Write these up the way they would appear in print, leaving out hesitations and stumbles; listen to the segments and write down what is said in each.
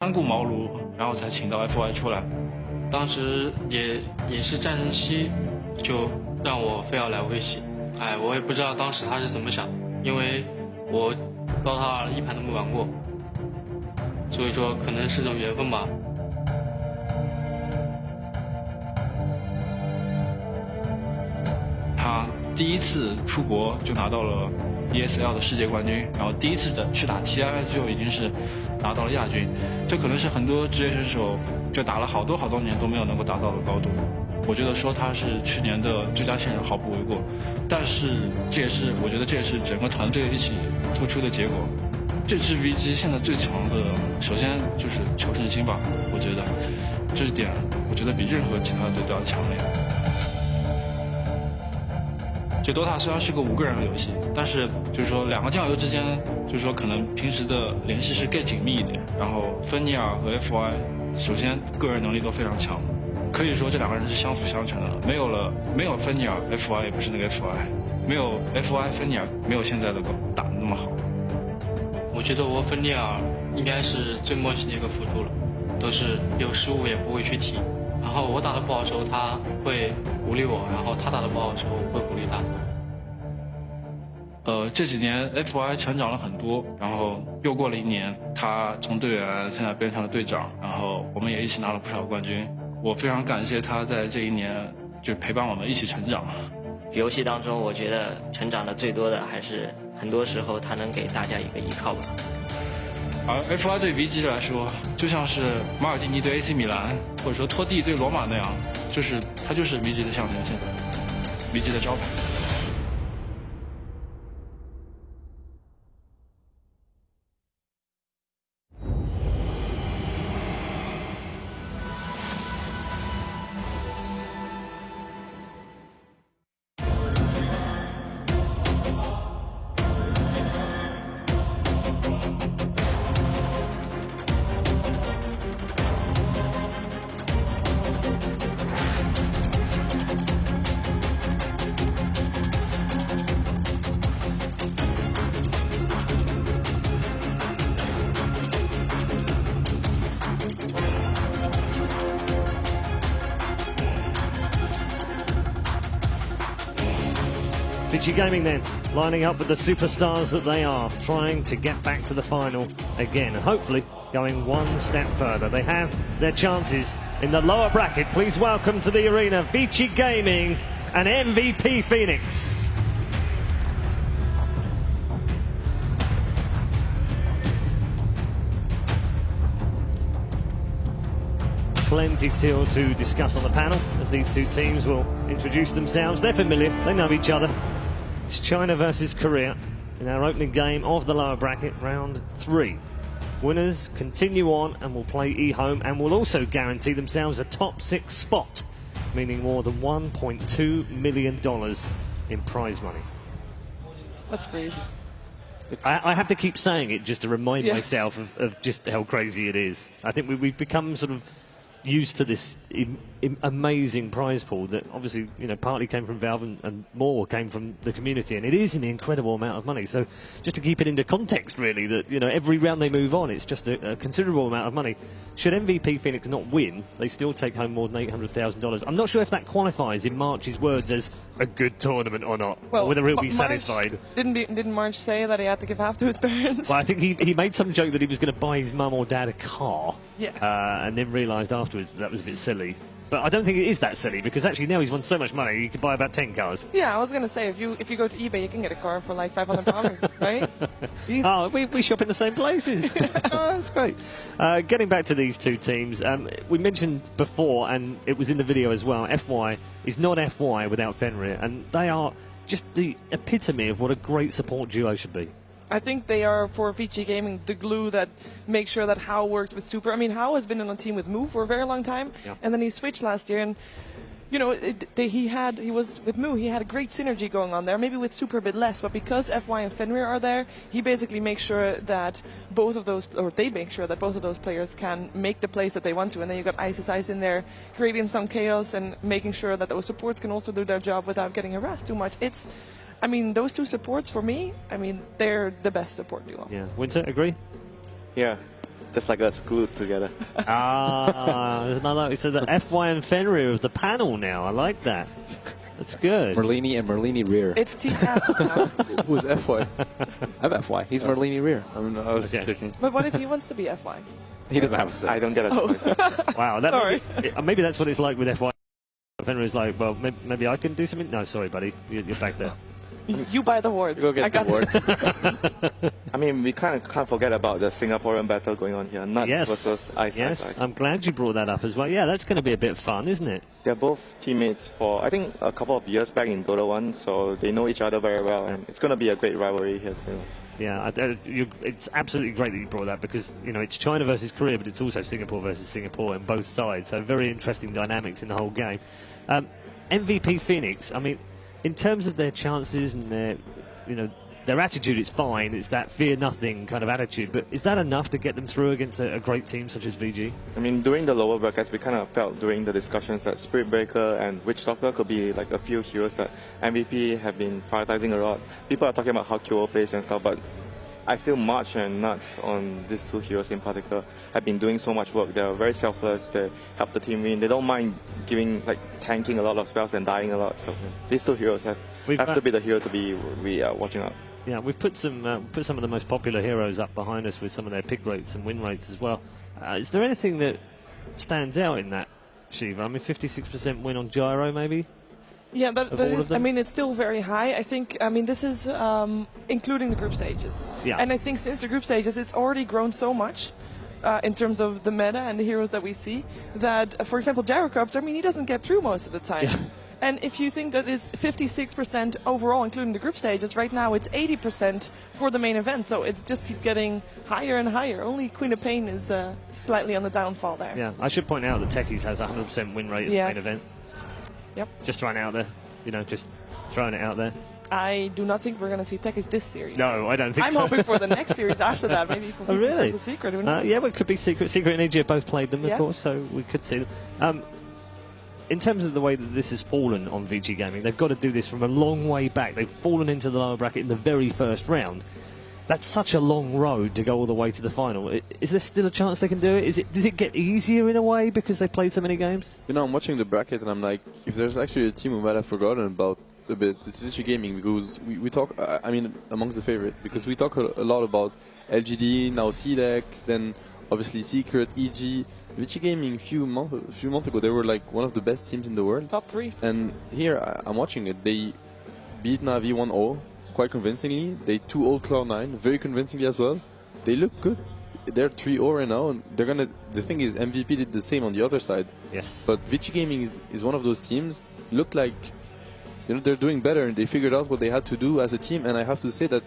三顾茅庐，然后才请到 FY 出来。当时也是战争期，就让我非要来微系。我也不知道当时他是怎么想，因为我Dota 2一盘都没玩过，所以说可能是种缘分吧。他第一次出国就拿到了 ESL 的世界冠军，然后第一次去打 TI 就已经是拿到了亚军，这可能是很多职业选手就打了好多年都没有能够达到的高度。我觉得说他是去年的最佳新人毫不为过，但是我觉得这也是整个团队一起付出的结果。这支 VG 现在最强的，首先就是求胜心吧，我觉得这一点我觉得比任何其他队都要强烈。就 Dota 虽然是个5个人的游戏，但是就是说2个酱油之间，就是说可能平时的联系是更紧密一点。然后芬尼尔和 FY， 首先个人能力都非常强，可以说这2个人是相辅相成的。没有芬尼尔 ，FY 也不是那个 FY， 没有 FY 芬尼尔没有现在的打得那么好。我觉得我芬尼尔应该是最默契的一个辅助了，都是有失误也不会去提。然后我打得不好的时候，他会鼓励我；然后他打得不好的时候，我会鼓励他。这几年 FY 成长了很多，然后又过了1年，他从队员现在变成了队长，然后我们也一起拿了不少冠军。我非常感谢他在这1年就陪伴我们一起成长。游戏当中，我觉得成长的最多的还是很多时候他能给大家一个依靠吧。而 FY 对 VG 来说，就像是马尔蒂尼对 AC 米兰，或者说托蒂对罗马那样，他就是 VG 的象征，现在 VG 的招牌。VG Gaming then, lining up with the superstars that they are, trying to get back to the final again, and hopefully going one step further. They have their chances in the lower bracket. Please welcome to the arena VG Gaming and MVP Phoenix. Plenty still to discuss on the panel as these two teams will introduce themselves. They're familiar, they know each other. It's China versus Korea in our opening game of the lower bracket, round 3. Winners continue on and will play E-Home and will also guarantee themselves a top 6 spot, meaning more than $1.2 million in prize money. That's crazy. I have to keep saying it just to remind myself of just how crazy it is. I think we've become sort of used to this amazing prize pool that obviously, you know, partly came from Valve and more came from the community, and it is an incredible amount of money. So just to keep it into context, really, that, you know, every round they move on, it's just a considerable amount of money. Should MVP Phoenix not win, they still take home more than $800,000. I'm not sure if that qualifies in March's words as a good tournament or not, well, or whether he'll be satisfied. Didn't March say that he had to give half to his parents? Well, I think he made some joke that he was going to buy his mum or dad a car, and then realised afterwards that was a bit silly. But I don't think it is that silly, because actually now he's won so much money, he could buy about 10 cars. Yeah, I was going to say, if you go to eBay, you can get a car for like $500, right? Oh, we shop in the same places. Oh, that's great. Getting back to these two teams, we mentioned before, and it was in the video as well, FY is not FY without Fenrir, and they are just the epitome of what a great support duo should be. I think they are, for VG Gaming, the glue that makes sure that Hao works with Super. I mean, Hao has been on a team with Mu for a very long time, and then he switched last year, and, you know, he was with Mu, he had a great synergy going on there, maybe with Super a bit less, but because FY and Fenrir are there, he basically makes sure that both of those, or they make sure that both of those players can make the plays that they want to, and then you've got Ice in there, creating some chaos and making sure that those supports can also do their job without getting harassed too much. I mean, those two supports, for me, I mean, they're the best support duo. Yeah. Winter, agree? Yeah. just like us glued together. Another. So the FY and Fenrir of the panel now. I like that. That's good. Merlini and Merlini Rear. It's TCAP now. Who's FY? I'm FY. He's Merlini Rear. I was just checking. But what if he wants to be FY? He doesn't have a say. I don't get a choice. Wow. That maybe that's what it's like with FY. Fenrir's like, well, maybe I can do something. No, sorry, buddy. You're back there. You buy the awards. Go get the awards. I mean, we can't forget about the Singaporean battle going on here. Nuts versus Ice. I'm glad you brought that up as well. Yeah, that's going to be a bit fun, isn't it? They're both teammates for, I think, a couple of years back in Dota 1, so they know each other very well, and it's going to be a great rivalry here. Yeah, it's absolutely great that you brought that because, it's China versus Korea, but it's also Singapore versus Singapore on both sides. So very interesting dynamics in the whole game. MVP Phoenix, I mean, in terms of their chances and their attitude, it's fine. It's that fear nothing kind of attitude. But is that enough to get them through against a great team such as VG? I mean, during the lower brackets, we kind of felt during the discussions that Spirit Breaker and Witch Doctor could be like a few heroes that MVP have been prioritizing a lot. People are talking about how QO plays and stuff, but I feel March and Nuts on these two heroes in particular have been doing so much work. They're very selfless. They help the team win. They don't mind tanking a lot of spells and dying a lot. So these two heroes have to be the hero to be watching out. Yeah, we've put some of the most popular heroes up behind us with some of their pick rates and win rates as well. Is there anything that stands out in that, Shiva? I mean, 56% win on Gyro, maybe? Yeah, that is, I mean, it's still very high. I think, this is including the group stages. Yeah. And I think since the group stages, it's already grown so much in terms of the meta and the heroes that we see that, for example, Gyrocopter, he doesn't get through most of the time. Yeah. And if you think that is 56% overall, including the group stages, right now it's 80% for the main event. So it's just keep getting higher and higher. Only Queen of Pain is slightly on the downfall there. Yeah, I should point out that Techies has a 100% win rate in the main event. Yep. Just throwing it out there, just throwing it out there. I do not think we're going to see Techies this series. No, I don't think I'm so. hoping for the next series after that, maybe. For really? As a secret, who knows? Yeah, well, it could be Secret. Secret and EG have both played them, of course, so we could see them. In terms of the way that this has fallen on VG Gaming, they've got to do this from a long way back. They've fallen into the lower bracket in the very first round. That's such a long road to go all the way to the final. Is there still a chance they can do it? Does it get easier in a way because they've played so many games? I'm watching the bracket and I'm like, if there's actually a team we might have forgotten about a bit, it's VG Gaming, because we talk, amongst the favorite, because we talk a lot about LGD, now CDEC, then obviously Secret, EG. VG Gaming a few months ago, they were like one of the best teams in the world. Top 3. And here, I'm watching it. They beat Navi 1-0 quite convincingly. They 2-0 Cloud9 very convincingly as well. They look good. They're 3-0 right now. And they're gonna. The thing is, MVP did the same on the other side. Yes. But VG Gaming is one of those teams. Look like they're doing better, and they figured out what they had to do as a team. And I have to say that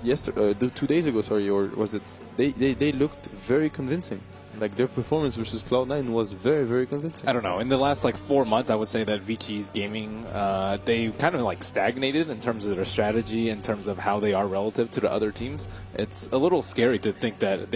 2 days ago, or was it? They looked very convincing. Like, their performance versus Cloud9 was very, very convincing. I don't know. In the last 4 months, I would say that VG's gaming, they kind of stagnated in terms of their strategy, in terms of how they are relative to the other teams. It's a little scary to think that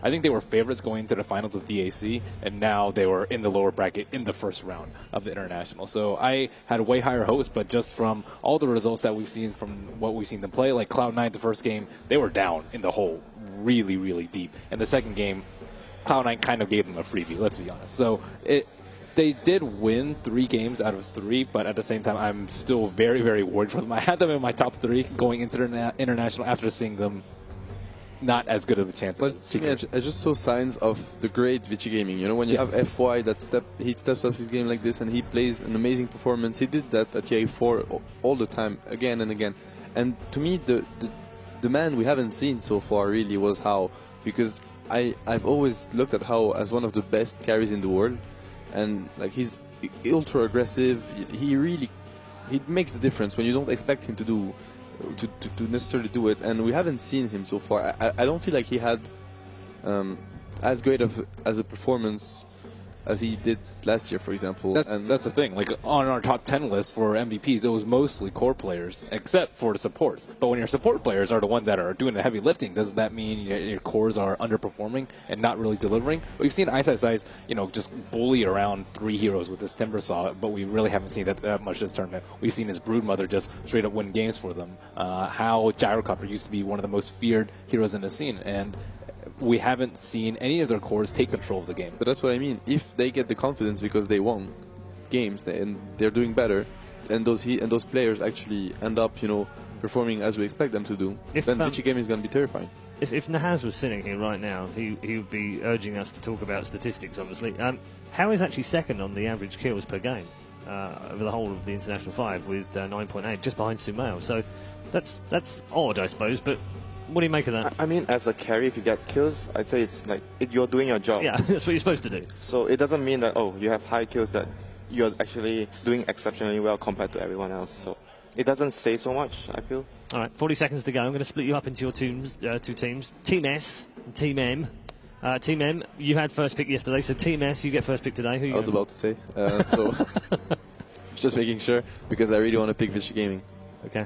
I think they were favorites going into the finals of DAC, and now they were in the lower bracket in the first round of the international. So I had way higher hopes, but just from all the results that we've seen from what we've seen them play, like Cloud9 the first game, they were down in the hole really, really deep. And the second game, Cloud9 kind of gave them a freebie, let's be honest. So they did win 3 games out of 3, but at the same time, I'm still very, very worried for them. I had them in my top 3 going into the international after seeing them not as good of a chance. But I just saw signs of the great VG Gaming. When you have FY he steps up his game like this and he plays an amazing performance. He did that at TI4 all the time, again and again. And to me, the man we haven't seen so far really was How, because I've always looked at How as one of the best carries in the world, and he's ultra aggressive. He makes the difference when you don't expect him to necessarily do it, and we haven't seen him so far. I don't feel like he had as great as a performance as he did last year, for example. That's the thing. On our top 10 list for MVPs, it was mostly core players, except for the supports. But when your support players are the ones that are doing the heavy lifting, does that mean your cores are underperforming and not really delivering? We've seen Ice, just bully around 3 heroes with this Timbersaw, but we really haven't seen that much this tournament. We've seen his Broodmother just straight up win games for them. How Gyrocopter used to be one of the most feared heroes in the scene, and we haven't seen any of their cores take control of the game. But that's what I mean. If they get the confidence because they won games and they're doing better, and those players actually end up, performing as we expect them to do, then Vici Gaming is going to be terrifying. If Nahaz was sitting here right now, he would be urging us to talk about statistics, obviously. How is actually second on the average kills per game over the whole of the International 5 with 9.8, just behind Sumail. So that's odd, I suppose, but what do you make of that? I mean, as a carry, if you get kills, I'd say it's like you're doing your job. Yeah, that's what you're supposed to do. So it doesn't mean that, you have high kills, that you're actually doing exceptionally well compared to everyone else. So it doesn't say so much, I feel. All right, 40 seconds to go. I'm going to split you up into your two teams. Team S and Team M. Team M, you had first pick yesterday, so Team S, you get first pick today. Who I was about to say. So just making sure, because I really want to pick Vici Gaming. Okay.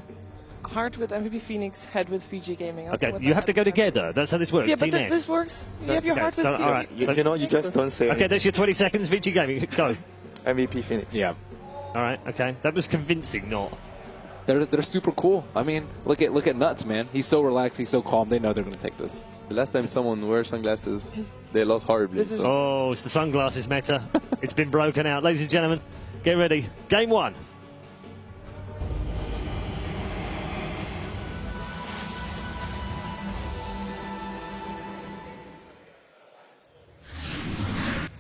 Heart with MVP Phoenix, head with Fiji Gaming. Okay, you have to go together. That's how this works. Yeah, Team but S. this works. You have your heart with all right. You just don't say Okay, that's your 20 seconds. Vici Gaming, go. MVP Phoenix. Yeah. All right, okay. That was convincing, not. They're super cool. I mean, look at Nuts, man. He's so relaxed. He's so calm. They know they're going to take this. The last time someone wore sunglasses, they lost horribly. So. Oh, it's the sunglasses meta. It's been broken out. Ladies and gentlemen, get ready. Game 1.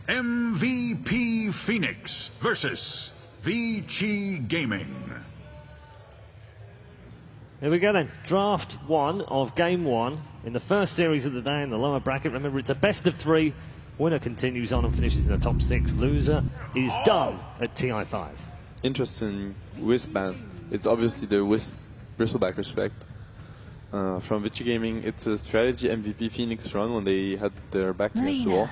MVP Phoenix versus Vici Gaming. Here we go then. Draft 1 of Game 1 in the first series of the day in the lower bracket. Remember, it's a best of 3. Winner continues on and finishes in the top 6. Loser is done at TI5. Interesting Wisp ban. It's obviously the Wisp bristleback respect. From Vici Gaming, it's a strategy MVP Phoenix run when they had their back against the wall.